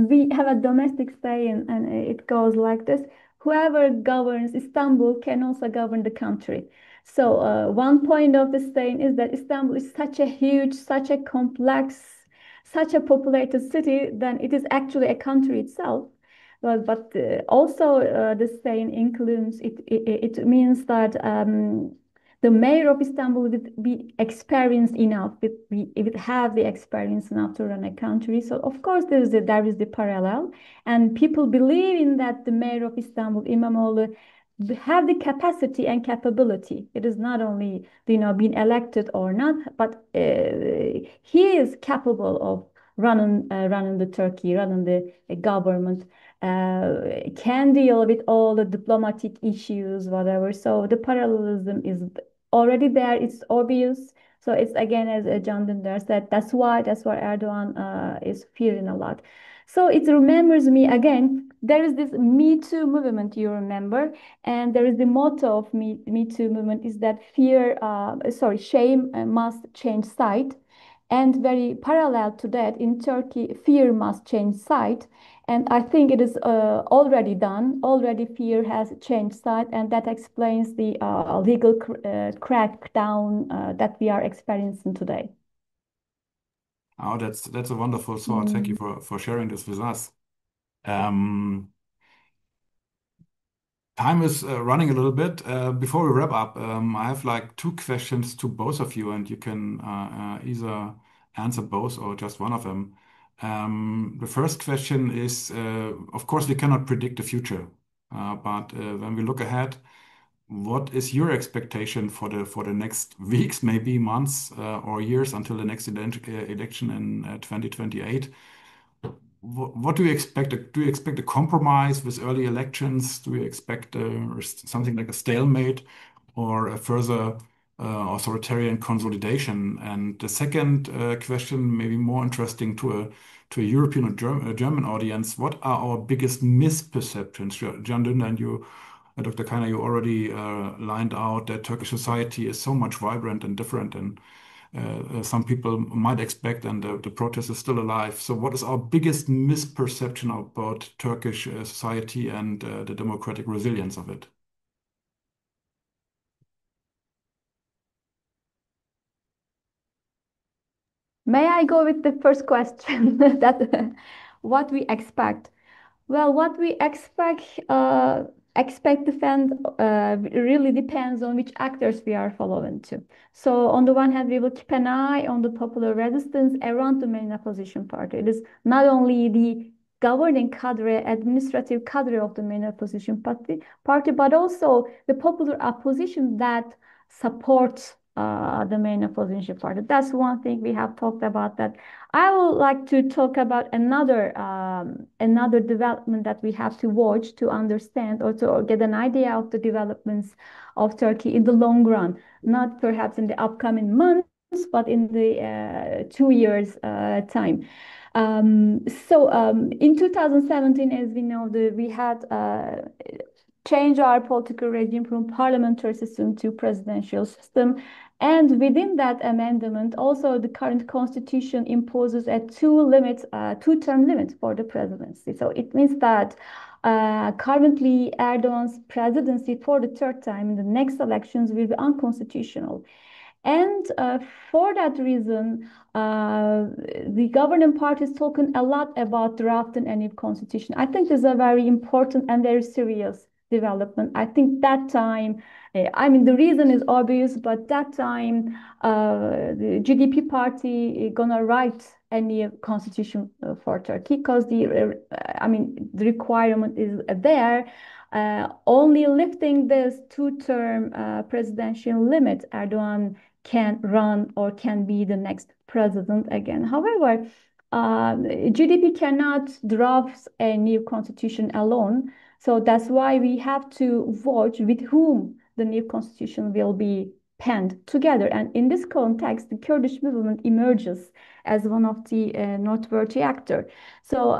We have a domestic saying, and it goes like this: whoever governs Istanbul can also govern the country. So, one point of the saying is that Istanbul is such a huge, such a complex, such a populated city, then it is actually a country itself. But also, the saying includes it means that the mayor of Istanbul would be experienced enough, would have the experience enough to run a country. So of course there is the parallel, and people believe in that the mayor of Istanbul, İmamoğlu, have the capacity and capability. It is not only being elected or not, but he is capable of running the Turkey, running the government. Can deal with all the diplomatic issues, whatever. So the parallelism is already there. It's obvious. So it's again, as Can Dündar said, that's why Erdogan is fearing a lot. So it remembers me again. There is this Me Too movement, you remember, and there is the motto of Me Too movement is that shame must change side. And very parallel to that, in Turkey, fear must change side. And I think it is already done. Already fear has changed side, and that explains the legal crackdown that we are experiencing today. Oh, that's a wonderful thought. Thank you for sharing this with us. Um, Time is running a little bit. Before we wrap up, I have like two questions to both of you, and you can either answer both or just one of them. The first question is, of course, we cannot predict the future, but when we look ahead, what is your expectation for the next weeks, maybe months, or years until the next election in 2028? What do you expect? Do you expect a compromise with early elections? Do you expect something like a stalemate or a further authoritarian consolidation? And the second question, maybe more interesting to a European or German audience, what are our biggest misperceptions? Can Dündar and you, Dr. Kayna, you already lined out that Turkish society is so much vibrant and different, and some people might expect, and the protest is still alive. So, what is our biggest misperception about Turkish society and the democratic resilience of it? May I go with the first question? That what we expect? Well, what we expect defend really depends on which actors we are following to. So on the one hand, we will keep an eye on the popular resistance around the main opposition party. It is not only the governing cadre, administrative cadre of the main opposition party, but also the popular opposition that supports the main opposition party. That's one thing we have talked about. That I would like to talk about another development that we have to watch to understand or to get an idea of the developments of Turkey in the long run, not perhaps in the upcoming months, but in the 2 years time. In 2017, as we know, we had changed our political regime from parliamentary system to presidential system. And within that amendment, also the current constitution imposes a two-term limit for the presidency. So it means that currently Erdogan's presidency for the third time in the next elections will be unconstitutional. And for that reason, the governing party is talking a lot about drafting a new constitution. I think this is a very important and very serious development. I think that time, I mean, the reason is obvious, but that time, the GDP party gonna write a new constitution for Turkey because the requirement is there. Only lifting this two-term presidential limit, Erdogan can run or can be the next president again. However, GDP cannot draft a new constitution alone. So that's why we have to watch with whom the new constitution will be penned together. And in this context, the Kurdish movement emerges as one of the noteworthy actor. So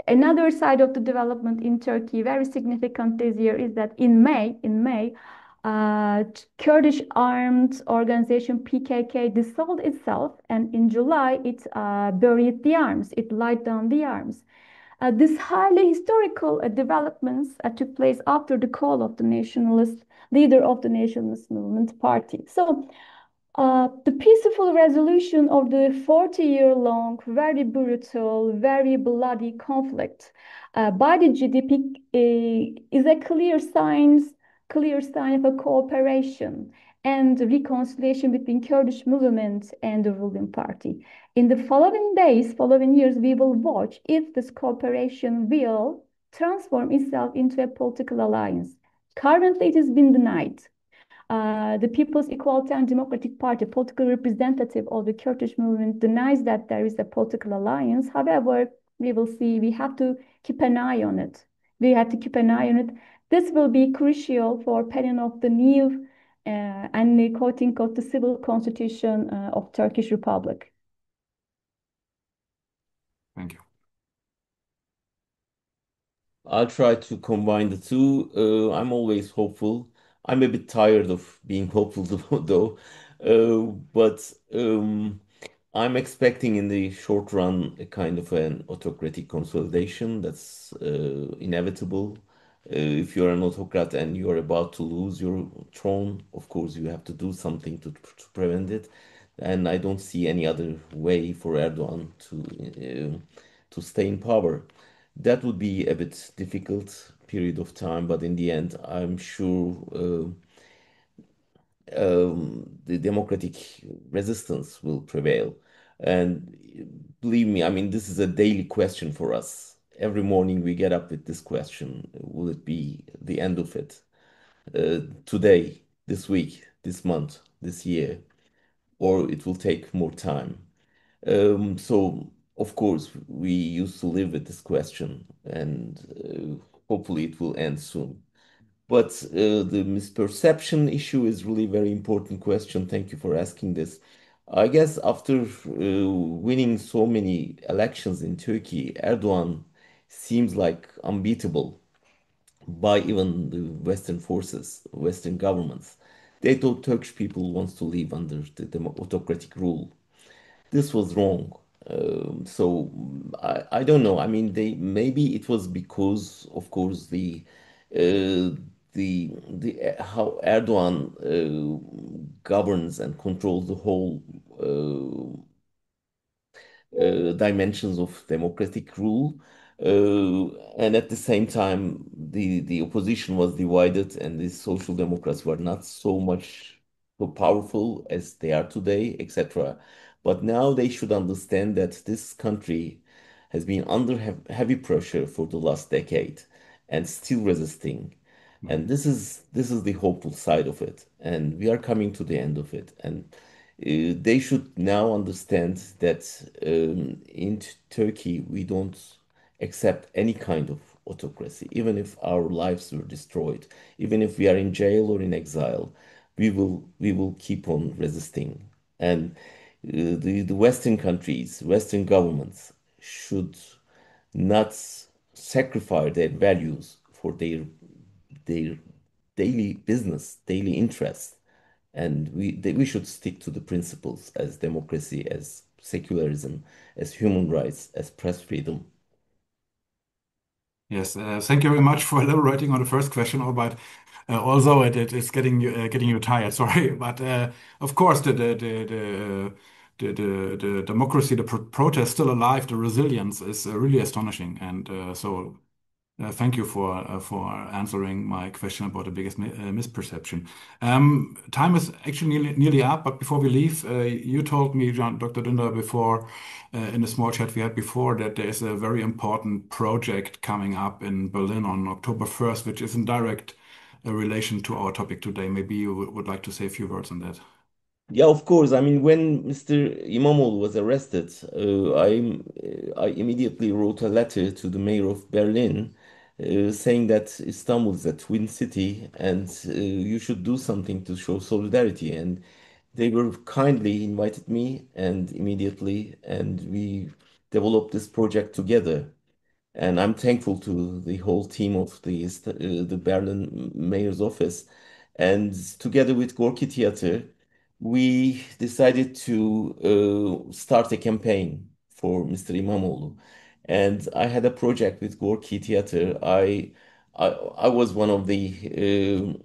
another side of the development in Turkey, very significant this year, is that in May, Kurdish armed organization PKK dissolved itself, and in July it buried the arms, it laid down the arms. This highly historical developments took place after the call of the nationalist leader of the nationalist movement party. So the peaceful resolution of the 40-year-long, very brutal, very bloody conflict by the GDP is a clear sign of a cooperation and reconciliation between Kurdish movement and the ruling party. In the following days, following years, we will watch if this cooperation will transform itself into a political alliance. Currently, it has been denied. The People's Equality and Democratic Party, political representative of the Kurdish movement, denies that there is a political alliance. However, we will see. We have to keep an eye on it. We have to keep an eye on it. This will be crucial for penning of the new and the quoting of the civil constitution of Turkish Republic. Thank you. I'll try to combine the two. I'm always hopeful. I'm a bit tired of being hopeful though. But I'm expecting in the short run a kind of an autocratic consolidation that's inevitable. If you're an autocrat and you're about to lose your throne, of course you have to do something to prevent it. And I don't see any other way for Erdogan to stay in power. That would be a bit difficult period of time, but in the end, I'm sure the democratic resistance will prevail. And believe me, I mean, this is a daily question for us. Every morning we get up with this question. Will it be the end of it? Today, this week, this month, this year, or it will take more time? So, of course, we used to live with this question, and hopefully it will end soon. But the misperception issue is really very important question. Thank you for asking this. I guess after winning so many elections in Turkey, Erdogan seems like unbeatable by even the Western forces, Western governments. They thought Turkish people wants to live under the autocratic rule. This was wrong. I don't know. I mean, they maybe it was because, of course, how Erdogan governs and controls the whole dimensions of democratic rule. And at the same time, the opposition was divided, and the social democrats were not so much so powerful as they are today, etc. But now they should understand that this country has been under heavy pressure for the last decade and still resisting. And this is the hopeful side of it. And we are coming to the end of it. And they should now understand that in Turkey, we don't accept any kind of autocracy, even if our lives were destroyed, even if we are in jail or in exile, we will keep on resisting. And the Western countries, Western governments should not sacrifice their values for their daily business, daily interests. And we should stick to the principles as democracy, as secularism, as human rights, as press freedom. Yes, thank you very much for elaborating on the first question, albeit although it's getting you tired. Sorry, but of course the democracy, the protest still alive, the resilience is really astonishing, and so thank you for answering my question about the biggest misperception. Time is actually nearly up, but before we leave, you told me, Dr. Dündar, before in the small chat we had before that there is a very important project coming up in Berlin on October 1st, which is in direct relation to our topic today. Maybe you would like to say a few words on that. Yeah, of course. I mean, when Mr. İmamoğlu was arrested, I immediately wrote a letter to the mayor of Berlin, saying that Istanbul is a twin city and you should do something to show solidarity. And they were kindly invited me, and immediately, and we developed this project together. And I'm thankful to the whole team of the Berlin mayor's office. And together with Gorki Theater, we decided to start a campaign for Mr. İmamoğlu. And I had a project with Gorki Theater. I was one of the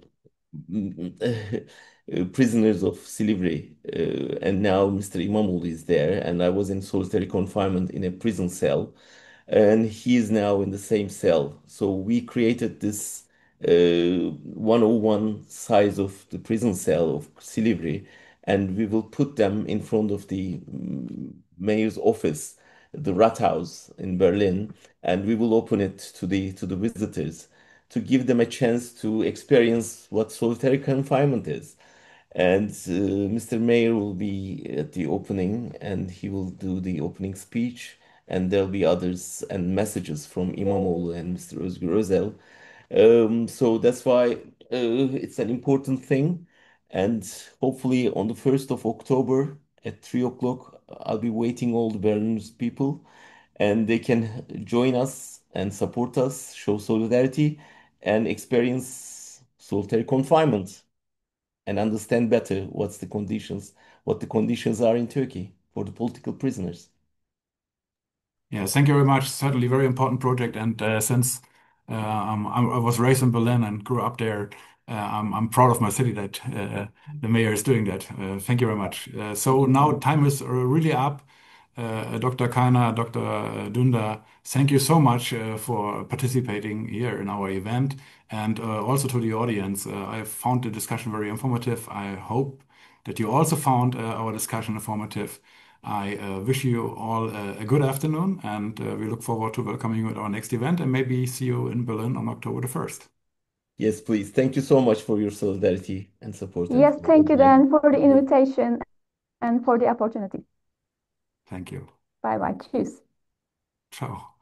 prisoners of Silivri, and now Mr. İmamoğlu is there, and I was in solitary confinement in a prison cell, and he is now in the same cell. So we created this 101 size of the prison cell of Silivri, and we will put them in front of the mayor's office, the Rathaus in Berlin, and we will open it to the visitors to give them a chance to experience what solitary confinement is. And Mr. Mayor will be at the opening, and he will do the opening speech, and there'll be others and messages from İmamoğlu and Mr. Özgür Özel. So that's why it's an important thing. And hopefully on the 1st of October at 3 o'clock, I'll be waiting all the Berlin's people, and they can join us and support us, show solidarity, and experience solitary confinement and understand better what the conditions are in Turkey for the political prisoners. Yeah, thank you very much. Certainly very important project. And since I was raised in Berlin and grew up there, I'm proud of my city that the mayor is doing that. Thank you very much. So now time is really up. Dr. Kainer, Dr. Dündar, thank you so much for participating here in our event, and also to the audience. I found the discussion very informative. I hope that you also found our discussion informative. I wish you all a good afternoon, and we look forward to welcoming you at our next event and maybe see you in Berlin on October the 1st. Yes, please. Thank you so much for your solidarity and support. Yes, thank you, Dan, for the invitation and for the opportunity. Thank you. Bye bye. Cheers. Ciao.